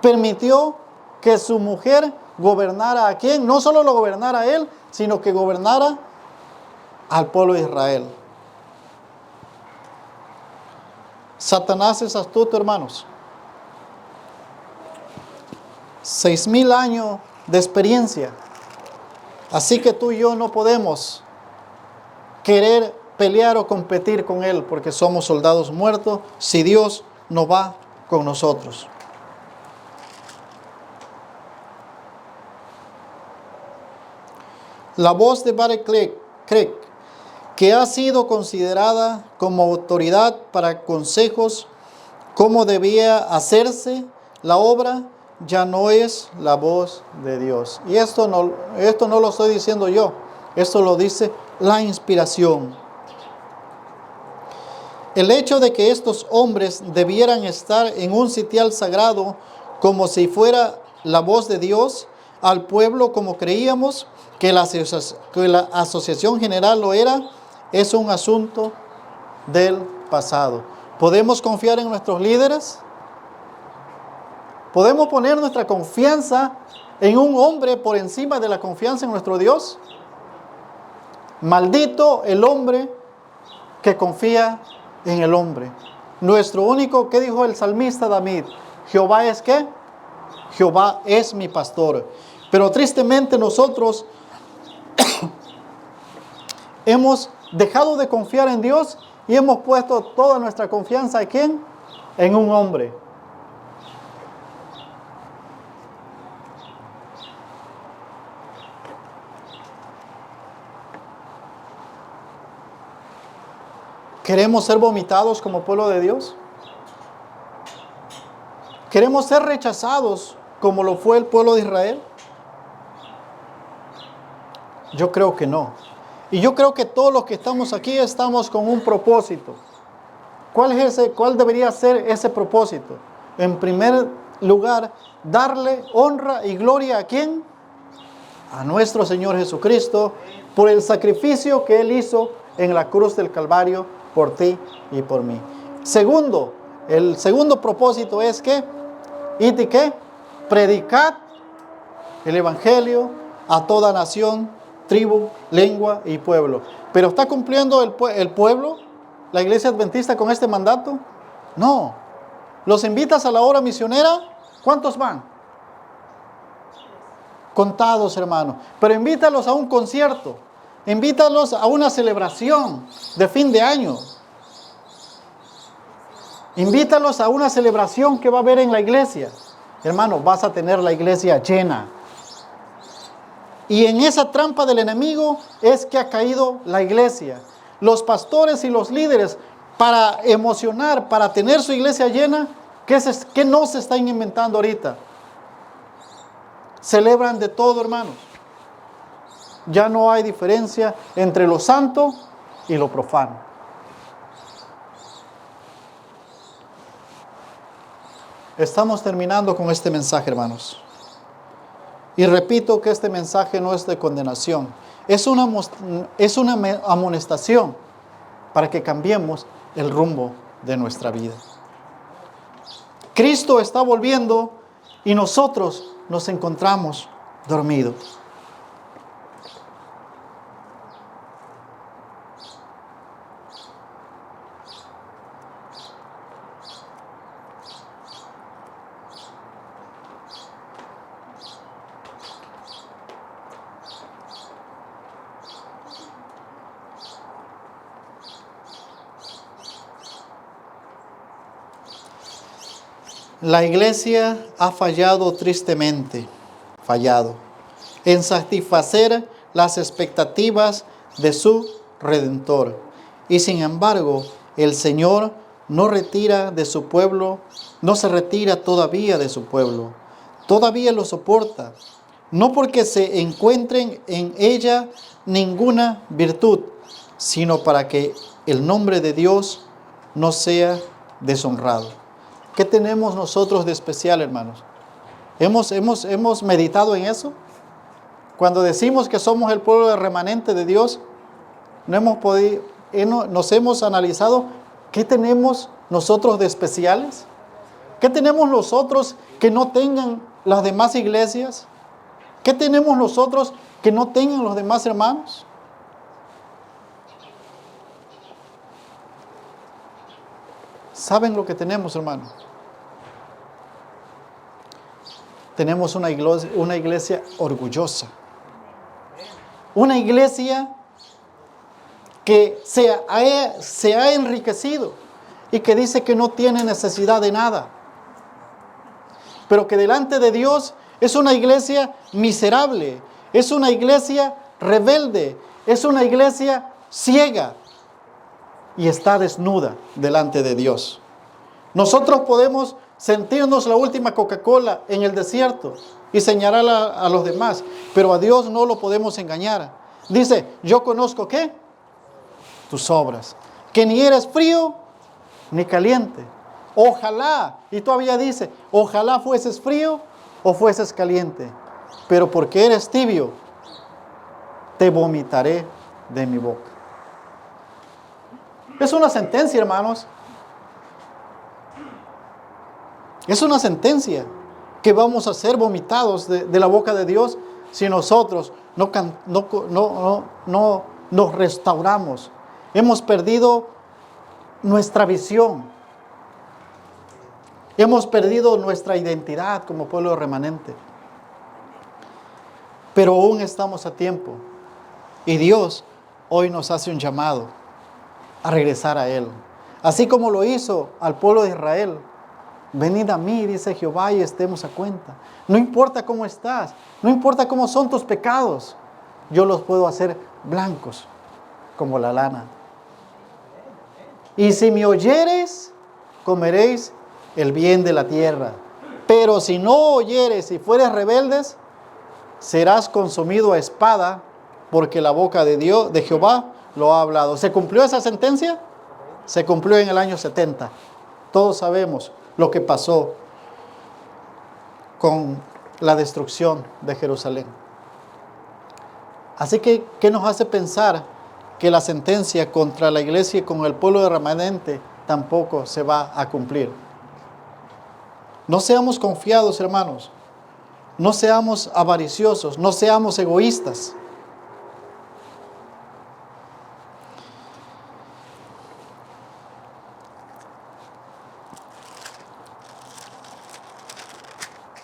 Permitió que su mujer gobernara a quién, no solo lo gobernara a él, sino que gobernara al pueblo de Israel. Satanás es astuto, hermanos. 6,000 años de experiencia. Así que tú y yo no podemos querer pelear o competir con él, porque somos soldados muertos si Dios no va con nosotros. La voz de Barry Craig, que ha sido considerada como autoridad para consejos cómo debía hacerse la obra, ya no es la voz de Dios. Y esto no lo estoy diciendo yo, esto lo dice la inspiración. El hecho de que estos hombres debieran estar en un sitial sagrado como si fuera la voz de Dios al pueblo como creíamos que la asociación general lo era, es un asunto del pasado. ¿Podemos confiar en nuestros líderes? ¿Podemos poner nuestra confianza en un hombre por encima de la confianza en nuestro Dios? Maldito el hombre que confía en el hombre. Nuestro único, ¿qué dijo el salmista David? ¿Jehová es qué? Jehová es mi pastor. Pero tristemente nosotros hemos dejado de confiar en Dios y hemos puesto toda nuestra confianza ¿en quién? En un hombre. ¿Queremos ser vomitados como pueblo de Dios? ¿Queremos ser rechazados como lo fue el pueblo de Israel? Yo creo que no. Y yo creo que todos los que estamos aquí estamos con un propósito. ¿Cuál debería ser ese propósito? En primer lugar, darle honra y gloria ¿a quién? A nuestro Señor Jesucristo por el sacrificio que Él hizo en la cruz del Calvario por ti y por mí. Segundo, el segundo propósito es que, ¿y qué? Predicad el Evangelio a toda nación, tribu, lengua y pueblo. ¿Pero está cumpliendo el pueblo, la iglesia adventista, con este mandato? No. ¿Los invitas a la obra misionera? ¿Cuántos van? Contados, hermanos. Pero invítalos a un concierto. Invítalos a una celebración de fin de año. Invítalos a una celebración que va a haber en la iglesia. Hermano, vas a tener la iglesia llena. Y en esa trampa del enemigo es que ha caído la iglesia. Los pastores y los líderes, para emocionar, para tener su iglesia llena, ¿qué no se están inventando ahorita? Celebran de todo, hermanos. Ya no hay diferencia entre lo santo y lo profano. Estamos terminando con este mensaje, hermanos. Y repito que este mensaje no es de condenación. Es una amonestación para que cambiemos el rumbo de nuestra vida. Cristo está volviendo y nosotros nos encontramos dormidos. La iglesia ha fallado tristemente, en satisfacer las expectativas de su Redentor. Y sin embargo, el Señor no se retira todavía de su pueblo. Todavía lo soporta, no porque se encuentren en ella ninguna virtud, sino para que el nombre de Dios no sea deshonrado. ¿Qué tenemos nosotros de especial, hermanos? ¿Hemos meditado en eso? Cuando decimos que somos el pueblo remanente de Dios, nos hemos analizado qué tenemos nosotros de especiales. ¿Qué tenemos nosotros que no tengan las demás iglesias? ¿Qué tenemos nosotros que no tengan los demás hermanos? ¿Saben lo que tenemos, hermanos? Tenemos una iglesia orgullosa. Una iglesia que se ha enriquecido y que dice que no tiene necesidad de nada. Pero que delante de Dios es una iglesia miserable, es una iglesia rebelde, es una iglesia ciega y está desnuda delante de Dios. Nosotros podemos sentirnos la última Coca-Cola en el desierto y señalar a los demás, pero a Dios no lo podemos engañar. Dice, yo conozco ¿qué? Tus obras, que ni eres frío ni caliente. Ojalá, y todavía dice, ojalá fueses frío o fueses caliente, pero porque eres tibio, te vomitaré de mi boca. Es una sentencia, hermanos. Es una sentencia que vamos a ser vomitados de la boca de Dios si nosotros no nos restauramos. Hemos perdido nuestra visión. Hemos perdido nuestra identidad como pueblo remanente. Pero aún estamos a tiempo. Y Dios hoy nos hace un llamado a regresar a Él. Así como lo hizo al pueblo de Israel. Venid a mí, dice Jehová, y estemos a cuenta. No importa cómo estás, no importa cómo son tus pecados, yo los puedo hacer blancos como la lana. Y si me oyeres, comeréis el bien de la tierra. Pero si no oyeres y fueres rebeldes, serás consumido a espada, porque la boca de Dios, de Jehová, lo ha hablado. ¿Se cumplió esa sentencia? Se cumplió en el año 70. Todos sabemos lo que pasó con la destrucción de Jerusalén. Así que, ¿qué nos hace pensar que la sentencia contra la iglesia y con el pueblo remanente tampoco se va a cumplir? No seamos confiados, hermanos. No seamos avariciosos, no seamos egoístas.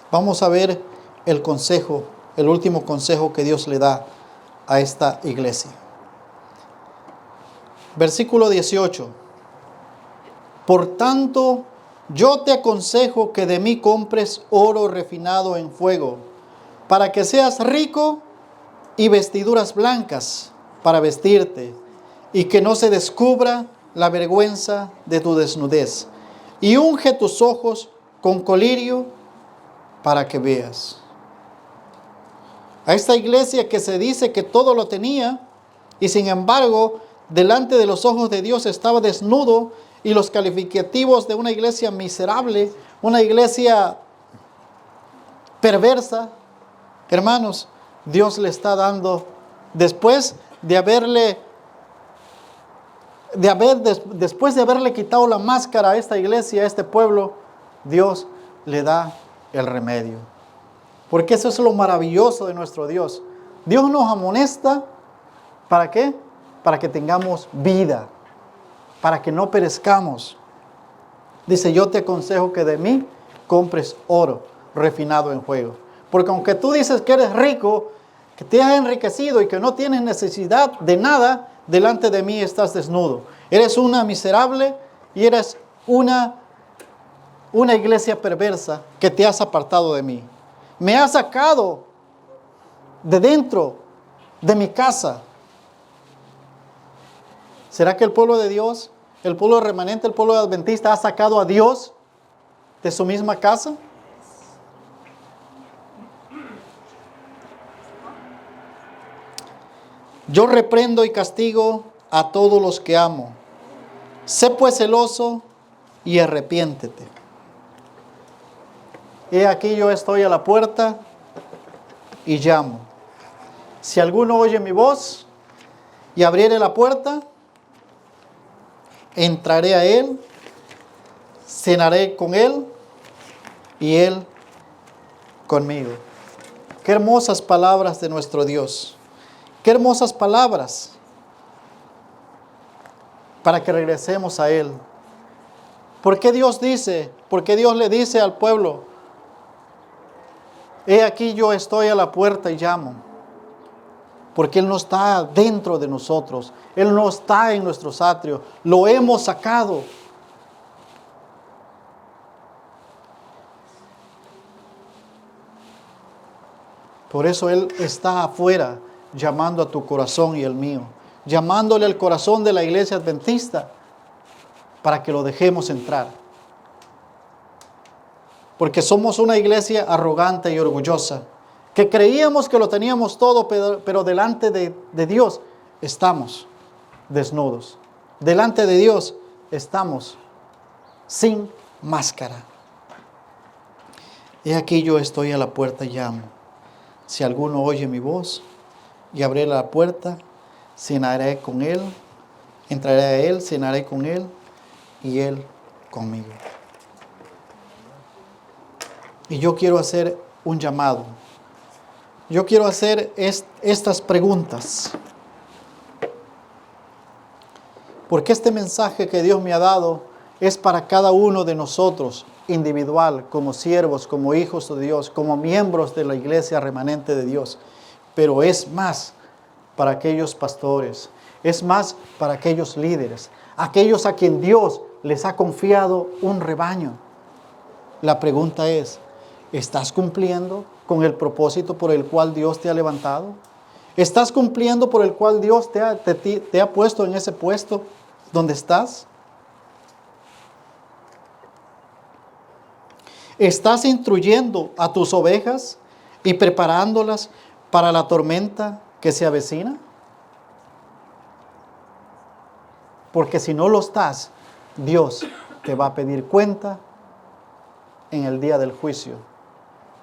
Vamos a ver el consejo, el último consejo que Dios le da a esta iglesia. Versículo 18. Por tanto, yo te aconsejo que de mí compres oro refinado en fuego, para que seas rico, y vestiduras blancas para vestirte, y que no se descubra la vergüenza de tu desnudez. Y unge tus ojos con colirio para que veas. A esta iglesia que se dice que todo lo tenía, y sin embargo, delante de los ojos de Dios estaba desnudo, y los calificativos de una iglesia miserable, una iglesia perversa, hermanos, Dios le está dando, después de haberle quitado la máscara a esta iglesia, a este pueblo, Dios le da el remedio. Porque eso es lo maravilloso de nuestro Dios. Dios nos amonesta, ¿para qué? Para que tengamos vida, para que no perezcamos. Dice, yo te aconsejo que de mí compres oro refinado en fuego. Porque aunque tú dices que eres rico, que te has enriquecido y que no tienes necesidad de nada, delante de mí estás desnudo. Eres una miserable y eres una iglesia perversa que te has apartado de mí. Me has sacado de dentro de mi casa. ¿Será que el pueblo de Dios, el pueblo remanente, el pueblo adventista ha sacado a Dios de su misma casa? Yo reprendo y castigo a todos los que amo. Sé pues celoso y arrepiéntete. He aquí yo estoy a la puerta y llamo. Si alguno oye mi voz y abriere la puerta, entraré a él, cenaré con él y él conmigo. Qué hermosas palabras de nuestro Dios. Qué hermosas palabras para que regresemos a Él. ¿Por qué Dios dice? ¿Por qué Dios le dice al pueblo? He aquí yo estoy a la puerta y llamo. Porque Él no está dentro de nosotros. Él no está en nuestros atrios. Lo hemos sacado. Por eso Él está afuera, llamando a tu corazón y el mío, llamándole al corazón de la iglesia adventista para que lo dejemos entrar. Porque somos una iglesia arrogante y orgullosa, que creíamos que lo teníamos todo, pero delante de Dios estamos desnudos. Delante de Dios estamos sin máscara. He aquí yo estoy a la puerta y llamo. Si alguno oye mi voz y abre la puerta, cenaré con él, entraré a él, cenaré con él y él conmigo. Y yo quiero hacer un llamado. Yo quiero hacer estas preguntas. Porque este mensaje que Dios me ha dado es para cada uno de nosotros, individual, como siervos, como hijos de Dios, como miembros de la iglesia remanente de Dios. Pero es más para aquellos pastores, es más para aquellos líderes, aquellos a quien Dios les ha confiado un rebaño. La pregunta es, ¿estás cumpliendo con el propósito por el cual Dios te ha levantado? ¿Estás cumpliendo por el cual Dios te ha puesto en ese puesto donde estás? ¿Estás instruyendo a tus ovejas y preparándolas para la tormenta que se avecina? Porque si no lo estás, Dios te va a pedir cuenta en el día del juicio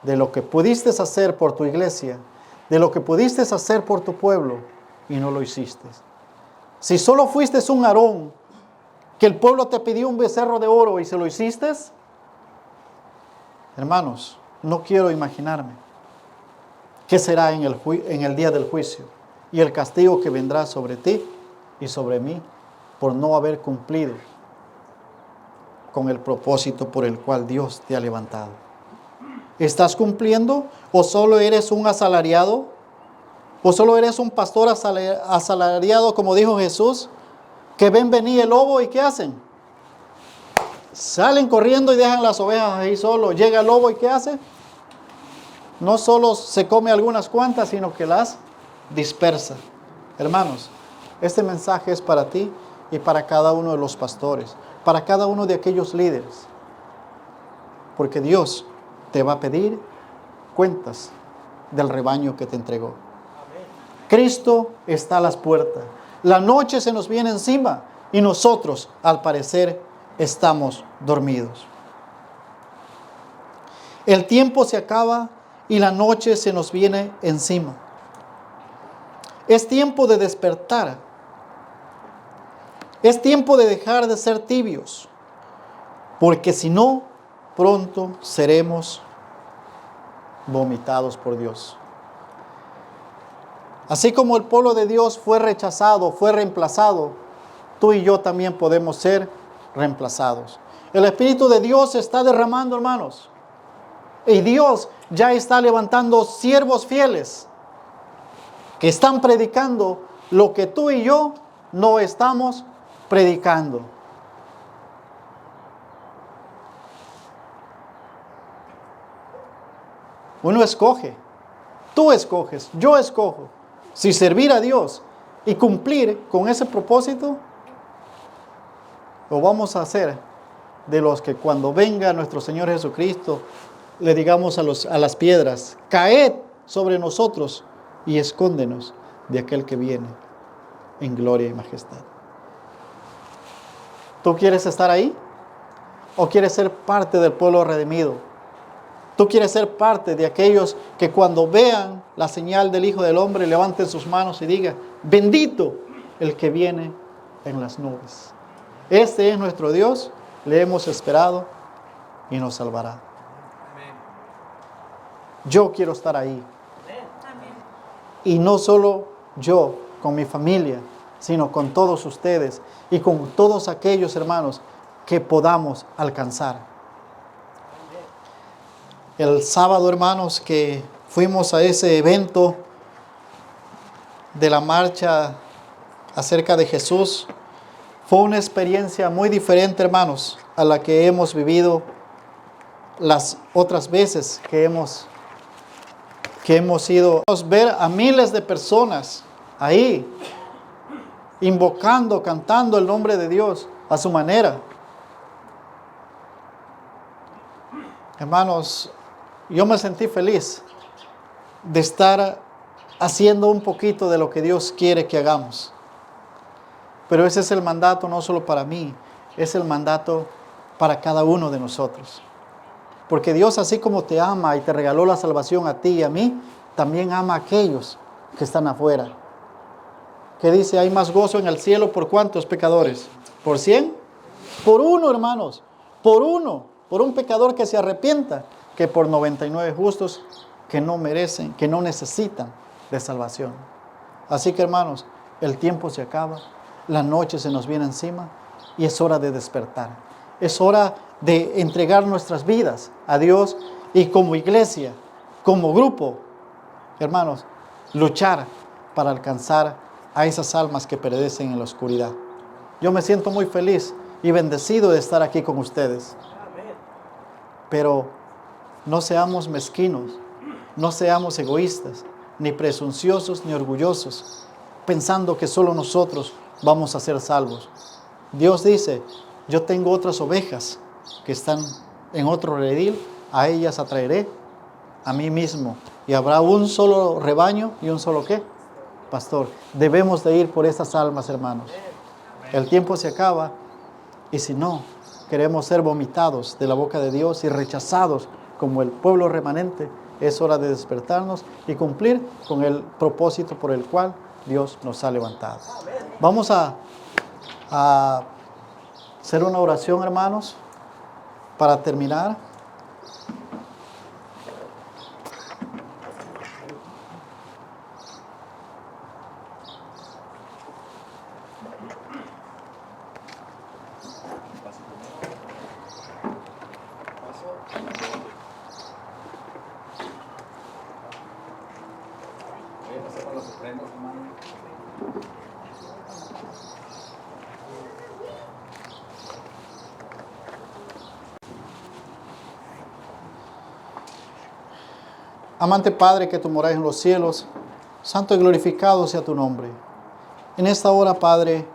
de lo que pudiste hacer por tu iglesia, de lo que pudiste hacer por tu pueblo y no lo hiciste. Si solo fuiste un Aarón, que el pueblo te pidió un becerro de oro y se lo hiciste, hermanos, no quiero imaginarme qué será en el día del juicio y el castigo que vendrá sobre ti y sobre mí por no haber cumplido con el propósito por el cual Dios te ha levantado. ¿Estás cumpliendo o solo eres un asalariado? ¿O solo eres un pastor asalariado, como dijo Jesús, que ven venir el lobo y qué hacen? Salen corriendo y dejan las ovejas ahí solo. Llega el lobo y ¿qué hace? No solo se come algunas cuantas, sino que las dispersa. Hermanos, este mensaje es para ti y para cada uno de los pastores, para cada uno de aquellos líderes. Porque Dios te va a pedir cuentas del rebaño que te entregó. Cristo está a las puertas. La noche se nos viene encima y nosotros, al parecer, estamos dormidos. El tiempo se acaba y la noche se nos viene encima. Es tiempo de despertar. Es tiempo de dejar de ser tibios, porque si no, pronto seremos vomitados por Dios. Así como el pueblo de Dios fue rechazado, fue reemplazado, tú y yo también podemos ser reemplazados. El Espíritu de Dios se está derramando, hermanos. Y Dios ya está levantando siervos fieles que están predicando lo que tú y yo no estamos predicando. Uno escoge, tú escoges, yo escojo. Si servir a Dios y cumplir con ese propósito, lo vamos a hacer de los que cuando venga nuestro Señor Jesucristo, le digamos a las piedras, caed sobre nosotros y escóndenos de aquel que viene en gloria y majestad. ¿Tú quieres estar ahí? ¿O quieres ser parte del pueblo redimido? ¿Tú quieres ser parte de aquellos que cuando vean la señal del Hijo del Hombre levanten sus manos y digan, bendito el que viene en las nubes? Este es nuestro Dios, le hemos esperado y nos salvará. Yo quiero estar ahí. Y no solo yo, con mi familia, sino con todos ustedes y con todos aquellos hermanos que podamos alcanzar. El sábado, hermanos, que fuimos a ese evento de la marcha acerca de Jesús, fue una experiencia muy diferente, hermanos, a la que hemos vivido las otras veces que hemos ido a ver a miles de personas ahí, invocando, cantando el nombre de Dios a su manera. Hermanos, yo me sentí feliz de estar haciendo un poquito de lo que Dios quiere que hagamos. Pero ese es el mandato no solo para mí, es el mandato para cada uno de nosotros. Porque Dios, así como te ama y te regaló la salvación a ti y a mí, también ama a aquellos que están afuera. ¿Qué dice? Hay más gozo en el cielo por ¿cuántos pecadores? ¿Por 100? Por uno, hermanos. Por uno. Por un pecador que se arrepienta, que por 99 justos que no merecen, que no necesitan de salvación. Así que, hermanos, el tiempo se acaba, la noche se nos viene encima y es hora de despertar. Es hora de entregar nuestras vidas a Dios y como iglesia, como grupo, hermanos, luchar para alcanzar a esas almas que perecen en la oscuridad. Yo me siento muy feliz y bendecido de estar aquí con ustedes. Pero no seamos mezquinos, no seamos egoístas, ni presunciosos, ni orgullosos, pensando que solo nosotros vamos a ser salvos. Dios dice, yo tengo otras ovejas que están en otro redil, a ellas atraeré a mí mismo. Y habrá un solo rebaño y un solo ¿qué? Pastor. Debemos de ir por estas almas, hermanos. El tiempo se acaba y si no, queremos ser vomitados de la boca de Dios y rechazados como el pueblo remanente, es hora de despertarnos y cumplir con el propósito por el cual Dios nos ha levantado. Vamos a hacer una oración, hermanos, para terminar. Amante Padre que tú moras en los cielos, santo y glorificado sea tu nombre. En esta hora, Padre,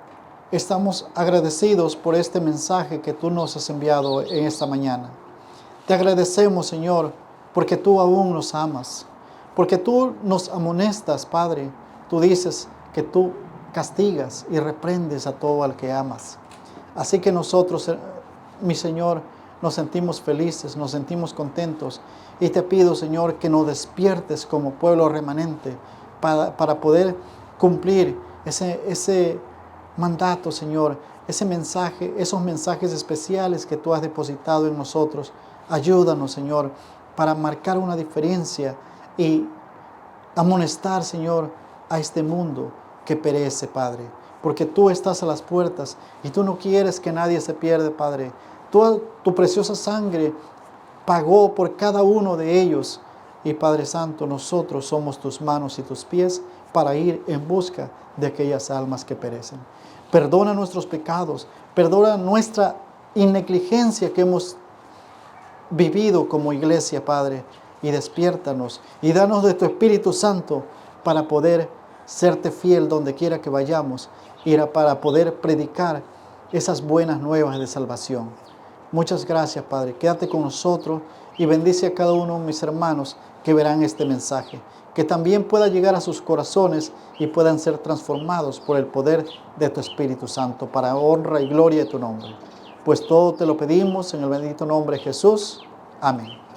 estamos agradecidos por este mensaje que tú nos has enviado en esta mañana. Te agradecemos, Señor, porque tú aún nos amas, porque tú nos amonestas, Padre. Tú dices que tú castigas y reprendes a todo al que amas. Así que nosotros, mi Señor, nos sentimos felices, nos sentimos contentos. Y te pido, Señor, que nos despiertes como pueblo remanente para poder cumplir ese mandato, Señor, ese mensaje, esos mensajes especiales que tú has depositado en nosotros. Ayúdanos, Señor, para marcar una diferencia y amonestar, Señor, a este mundo que perece, Padre. Porque tú estás a las puertas y tú no quieres que nadie se pierda, Padre. Tu preciosa sangre pagó por cada uno de ellos. Y Padre Santo, nosotros somos tus manos y tus pies para ir en busca de aquellas almas que perecen. Perdona nuestros pecados, perdona nuestra negligencia que hemos vivido como iglesia, Padre, y despiértanos y danos de tu Espíritu Santo para poder serte fiel donde quiera que vayamos y para poder predicar esas buenas nuevas de salvación. Muchas gracias, Padre. Quédate con nosotros y bendice a cada uno de mis hermanos que verán este mensaje. Que también pueda llegar a sus corazones y puedan ser transformados por el poder de tu Espíritu Santo para honra y gloria de tu nombre. Pues todo te lo pedimos en el bendito nombre de Jesús. Amén.